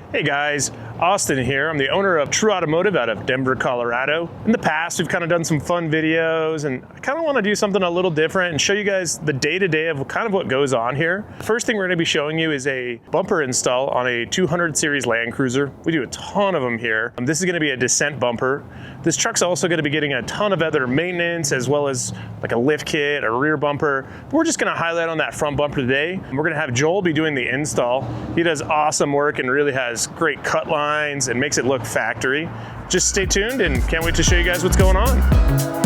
Hey guys, Austin here. I'm the owner of True Automotive out of Denver, Colorado. In the past, we've kind of done some fun videos, and I kind of want to do something a little different and show you guys the day-to-day of kind of what goes on here. First thing we're going to be showing you is a bumper install on a 200 series Land Cruiser. We do a ton of them here. This is going to be a Dissent bumper. This truck's also going to be getting a ton of other maintenance as well as like a lift kit, a rear bumper. We're just going to highlight on that front bumper today. We're going to have Joel be doing the install. He does awesome work and really has great cut lines and makes it look factory. Just stay tuned and can't wait to show you guys what's going on.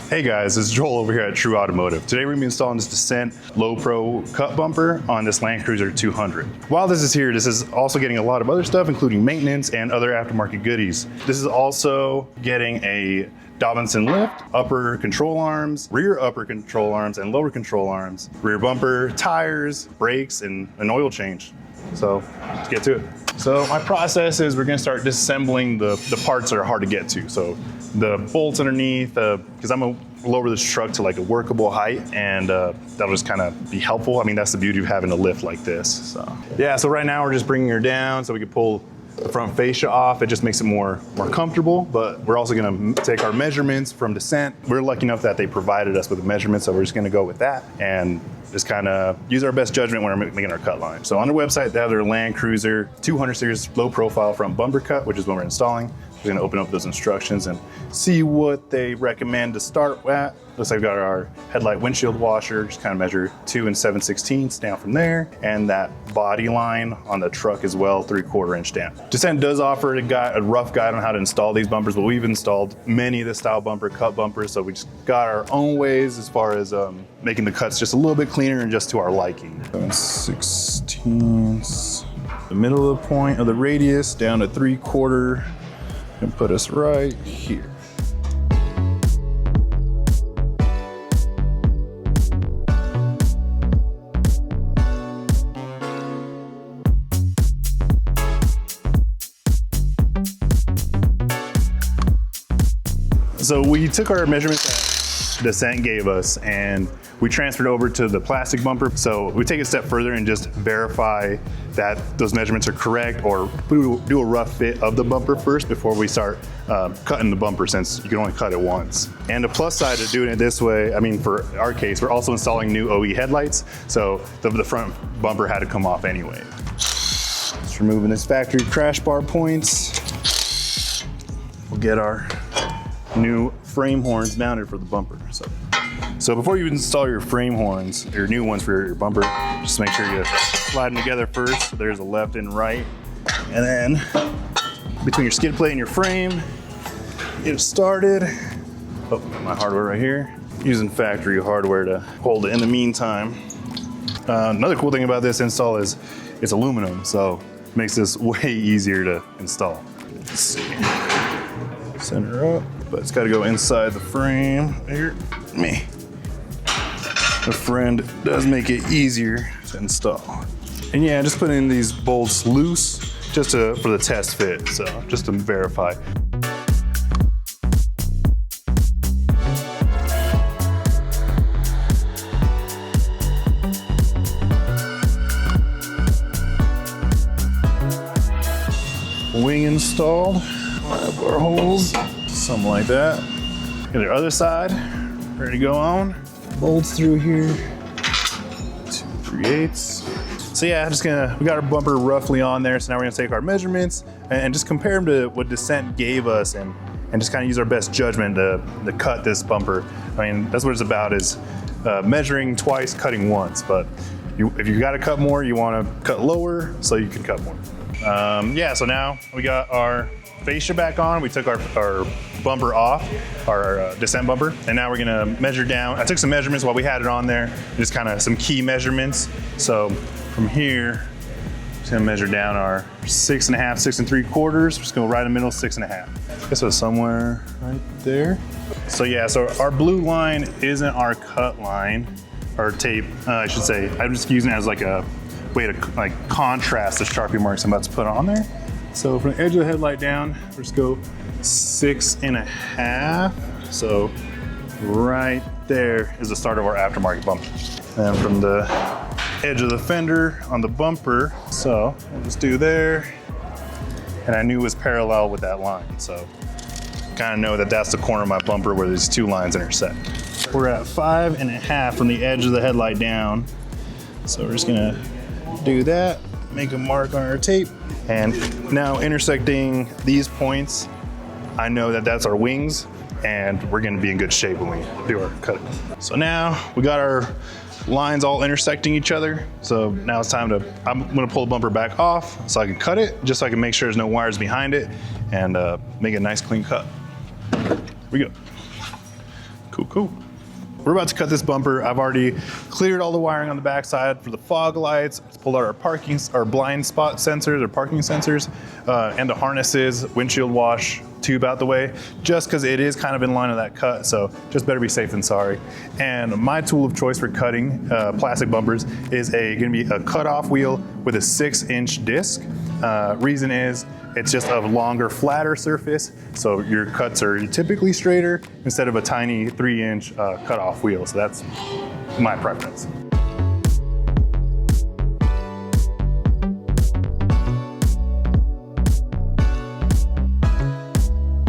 Hey guys, it's Joel over here at True Automotive. Today we're going to be installing this Dissent Low Pro cut bumper on this Land Cruiser 200. While this is here, this is also getting a lot of other stuff, including maintenance and other aftermarket goodies. This is also getting a Dobinson lift, upper control arms, rear upper control arms, and lower control arms, rear bumper, tires, brakes, and an oil change. So let's get to it. So my process is we're going to start disassembling the parts that are hard to get to. So the bolts underneath, because I'm going to lower this truck to like a workable height, and that'll just kind of be helpful. I mean, that's the beauty of having a lift like this. So yeah, so right now we're just bringing her down so we can pull the front fascia off. It just makes it more comfortable, but we're also going to take our measurements from Dissent. We're lucky enough that they provided us with a measurement, so we're just going to go with that and just kind of use our best judgment when we're making our cut line. So on their website, they have their Land Cruiser 200 series low profile front bumper cut, which is what we're installing. We're going to open up those instructions and see what they recommend to start at. Looks like we've got our headlight windshield washer, just kind of measure 2 7/16 down from there, and that body line on the truck as well, 3/4 inch down. Dissent does offer a rough guide on how to install these bumpers, but we've installed many of the style bumper cut bumpers, so we just got our own ways as far as making the cuts just a little bit cleaner and just to our liking. 7/16, the middle of the point of the radius down to 3/4, and put us right here. So we took our measurements that Dissent gave us and we transferred over to the plastic bumper. So we take a step further and just verify that those measurements are correct, or do a rough fit of the bumper first before we start cutting the bumper, since you can only cut it once. And the plus side of doing it this way, I mean, for our case, we're also installing new OE headlights, so the front bumper had to come off anyway. Just removing this factory crash bar points. We'll get our new frame horns mounted for the bumper. So before you install your frame horns, your new ones for your bumper, just make sure you slide them together first. So there's a left and right. And then between your skid plate and your frame, get it started. Oh, my hardware right here. Using factory hardware to hold it in the meantime. Another cool thing about this install is it's aluminum, so it makes this way easier to install. Let's see. Center up, but it's got to go inside the frame. Here, the friend does make it easier to install. And yeah, just put in these bolts loose just for the test fit, so just to verify. Wing installed. Have our holes, something like that. Get the other side ready to go on. Bolts through here, 2 3/8. So yeah, we got our bumper roughly on there. So now we're gonna take our measurements and just compare them to what Dissent gave us, and just kind of use our best judgment to cut this bumper. I mean, that's what it's about, is measuring twice, cutting once. But if you gotta cut more, you wanna cut lower so you can cut more. Yeah, so now we got our fascia back on. We took our bumper off, our Dissent bumper, and now we're gonna measure down. I took some measurements while we had it on there, just kind of some key measurements. So from here, Just gonna measure down our 6.5, 6 3/4. Just go right in the middle, 6.5. I guess it was somewhere right there. So yeah, so our blue line isn't our cut line, or tape, I should say. I'm just using it as like a way to like contrast the Sharpie marks I'm about to put on there. So from the edge of the headlight down, let's go 6.5. So right there is the start of our aftermarket bumper. And from the edge of the fender on the bumper, so we'll just do there. And I knew it was parallel with that line, so kind of know that that's the corner of my bumper where these two lines intersect. We're at 5.5 from the edge of the headlight down. So we're just gonna do that, make a mark on our tape. And now intersecting these points, I know that that's our wings, and we're gonna be in good shape when we do our cutting. So now we got our lines all intersecting each other. So now it's time to, I'm gonna pull the bumper back off so I can cut it, just so I can make sure there's no wires behind it and make a nice clean cut. Here we go. Cool, cool. We're about to cut this bumper. I've already cleared all the wiring on the backside for the fog lights. Let's pull out our blind spot sensors or parking sensors, and the harnesses, windshield wash, tube out the way, just because it is kind of in line with that cut, so just better be safe than sorry. And my tool of choice for cutting plastic bumpers is gonna be a cutoff wheel with a 6-inch disc. Reason is, it's just a longer, flatter surface, so your cuts are typically straighter instead of a tiny 3-inch cutoff wheel, so that's my preference.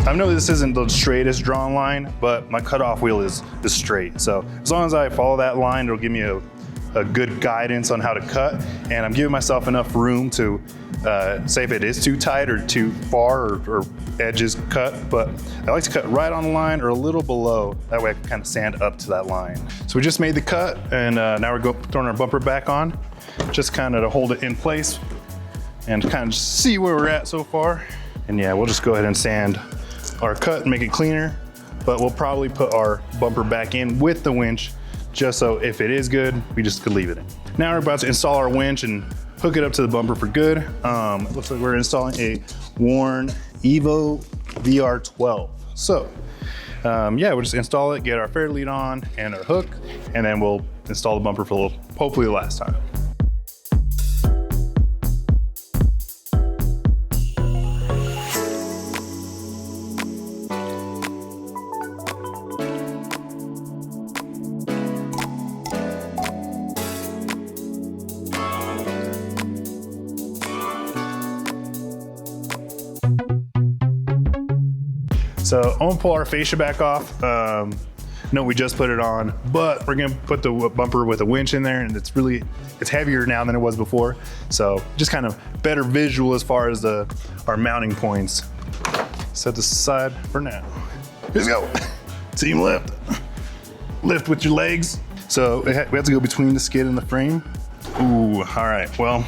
I know this isn't the straightest drawn line, but my cutoff wheel is straight. So as long as I follow that line, it'll give me a good guidance on how to cut. And I'm giving myself enough room to say if it is too tight or too far or edges cut, but I like to cut right on the line or a little below. That way I can kind of sand up to that line. So we just made the cut, and now we're throwing our bumper back on, just kind of to hold it in place and kind of see where we're at so far. And yeah, we'll just go ahead and sand our cut and make it cleaner, but we'll probably put our bumper back in with the winch, just so if it is good, we just could leave it in. Now we're about to install our winch and hook it up to the bumper for good. It looks like we're installing a WARN Evo VR 12. So yeah, we'll just install it, get our fair lead on and our hook, and then we'll install the bumper for hopefully the last time. So I'm gonna pull our fascia back off. No, we just put it on, but we're gonna put the bumper with a winch in there, and it's heavier now than it was before. So just kind of better visual as far as our mounting points. Set this aside for now. Let's go. Team lift. Lift with your legs. So we have to go between the skid and the frame. Ooh, all right, well,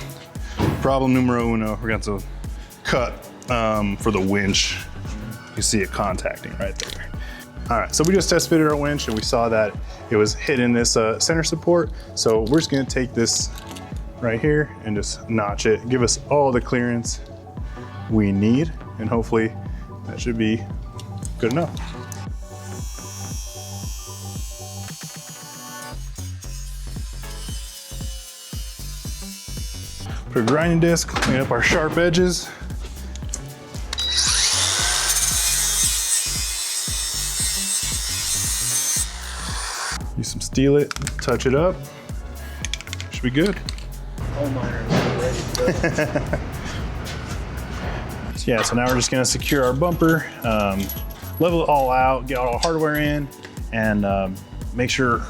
problem numero uno, we're gonna have to cut for the winch. You see it contacting right there. All right, so we just test fitted our winch and we saw that it was hitting this center support. So we're just gonna take this right here and just notch it, give us all the clearance we need, and hopefully that should be good enough. Put a grinding disc, clean up our sharp edges. Use some steel it, touch it up. Should be good. So yeah, so now we're just gonna secure our bumper, level it all out, get all our hardware in, and make sure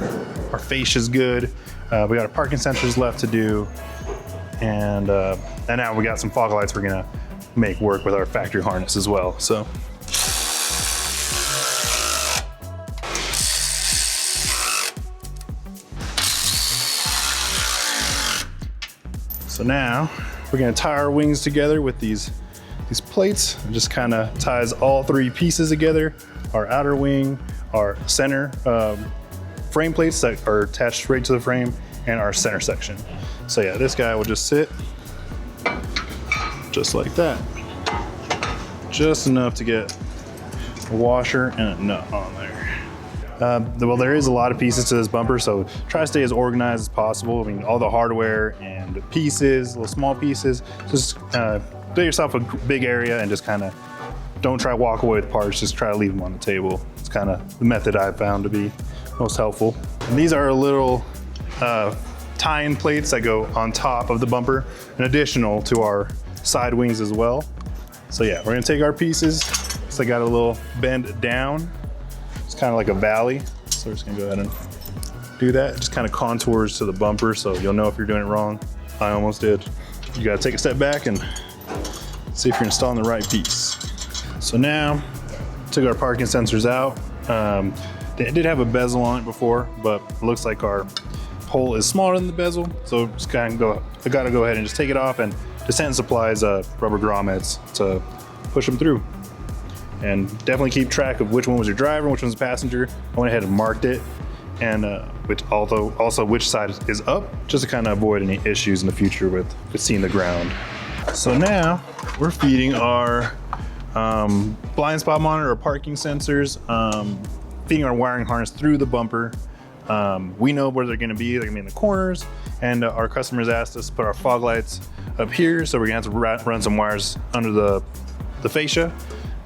our fascia is good. We got our parking sensors left to do, and now we got some fog lights we're gonna make work with our factory harness as well. So now we're gonna tie our wings together with these plates. It just kind of ties all three pieces together: our outer wing, our center frame plates that are attached straight to the frame, and our center section. So yeah, this guy will just sit. And just like that. Just enough to get a washer and a nut on there. Well, there is a lot of pieces to this bumper, so try to stay as organized as possible. I mean, all the hardware and pieces, little small pieces, just do yourself a big area and just kind of don't try to walk away with parts, just try to leave them on the table. It's kind of the method I've found to be most helpful. And these are little tie-in plates that go on top of the bumper, and additional to our side wings as well. So yeah, we're gonna take our pieces. So I got a little bend down. It's kind of like a valley. So we're just gonna go ahead and do that. It just kind of contours to the bumper, so you'll know if you're doing it wrong. I almost did. You gotta take a step back and see if you're installing the right piece. So now, took our parking sensors out. They did have a bezel on it before, but it looks like our hole is smaller than the bezel. So just kind of I gotta go ahead and just take it off, and Dissent supplies rubber grommets to push them through. And definitely keep track of which one was your driver and which one's the passenger. I went ahead and marked it, and also which side is up, just to kind of avoid any issues in the future with seeing the ground. So now we're feeding our blind spot monitor or parking sensors, feeding our wiring harness through the bumper. We know where they're gonna be. They're gonna be in the corners, and our customers asked us to put our fog lights up here, so we're gonna have to run some wires under the fascia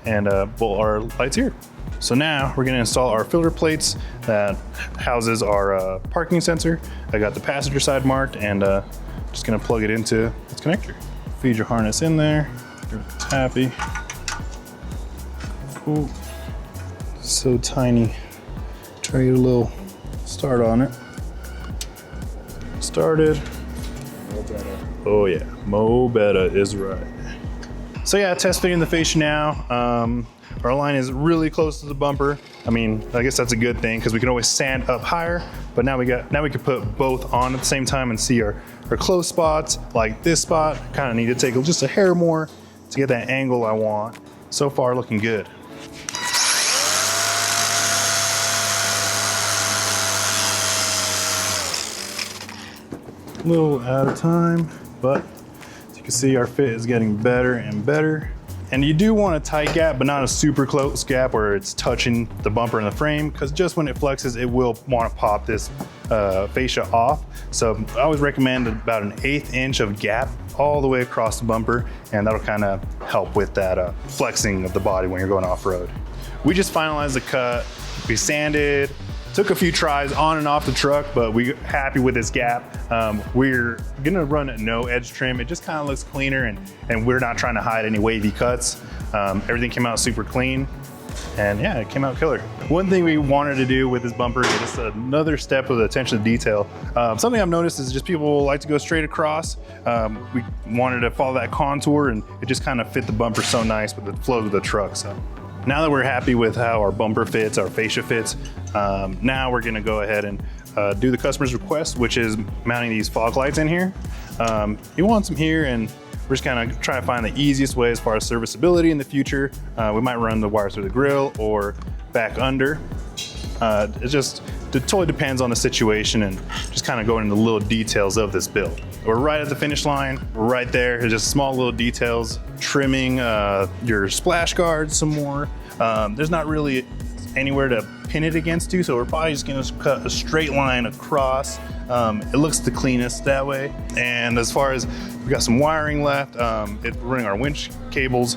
and bolt our lights here. So now we're gonna install our filter plates that houses our parking sensor. I got the passenger side marked, and just gonna plug it into its connector. Feed your harness in there, it's happy. Ooh, so tiny. Try to get a little start on it. Started. Oh yeah, Mo Betta is right. So yeah, test fitting the fascia now. Our line is really close to the bumper. I mean, I guess that's a good thing because we can always sand up higher, but now we can put both on at the same time and see our close spots, like this spot. Kind of need to take just a hair more to get that angle I want. So far, looking good. A little out of time, but as you can see, our fit is getting better and better. And you do want a tight gap, but not a super close gap where it's touching the bumper and the frame, because just when it flexes, it will want to pop this fascia off. So I always recommend about an 1/8 inch of gap all the way across the bumper, and that'll kind of help with that flexing of the body when you're going off-road. We just finalized the cut. We sanded, took a few tries on and off the truck, but we're happy with this gap. We're gonna run no edge trim. It just kind of looks cleaner, and we're not trying to hide any wavy cuts. Everything came out super clean, and yeah, it came out killer. One thing we wanted to do with this bumper is just another step of attention to detail. Something I've noticed is just people like to go straight across. We wanted to follow that contour, and it just kind of fit the bumper so nice with the flow of the truck. So now that we're happy with how our bumper fits, our fascia fits, now we're gonna go ahead and do the customer's request, which is mounting these fog lights in here. He wants them here, and we're just kind of trying to find the easiest way as far as serviceability in the future. We might run the wires through the grill or back under. It totally depends on the situation, and just kind of going into the little details of this build. We're right at the finish line. We're right there. It's just small little details. Trimming your splash guards some more. There's not really anywhere to pin it against you, so we're probably just gonna cut a straight line across. It looks the cleanest that way. And as far as, we got some wiring left. We're running our winch cables.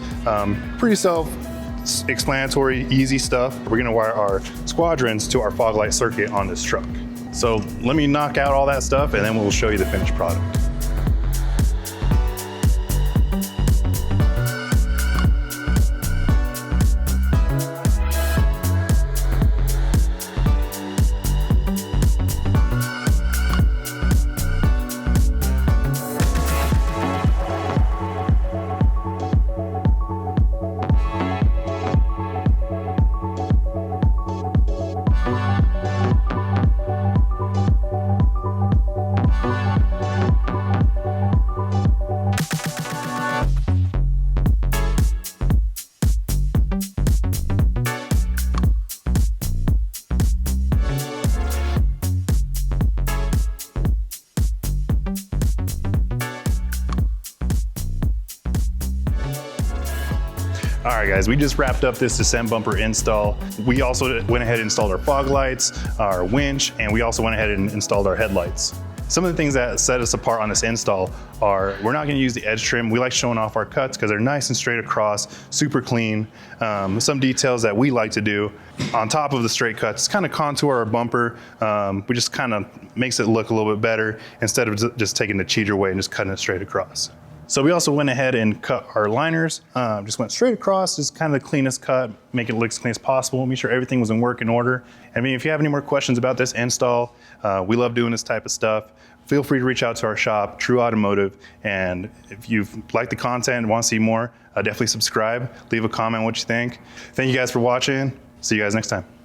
Pretty self-explanatory, easy stuff. We're gonna wire our Squadrons to our fog light circuit on this truck. So let me knock out all that stuff, and then we'll show you the finished product. right, guys, we just wrapped up this Dissent bumper install. We also went ahead and installed our fog lights, our winch, and we also went ahead and installed our headlights. Some of the things that set us apart on this install are we're not gonna use the edge trim. We like showing off our cuts because they're nice and straight across, super clean. Some details that we like to do on top of the straight cuts, kind of contour our bumper. We just kind of makes it look a little bit better instead of just taking the cheater way and just cutting it straight across. So we also went ahead and cut our liners, just went straight across, just kind of the cleanest cut, make it look as clean as possible, make sure everything was in working order. I mean, if you have any more questions about this install, we love doing this type of stuff. Feel free to reach out to our shop, True Automotive, and if you've liked the content and want to see more, definitely subscribe, leave a comment what you think. Thank you guys for watching. See you guys next time.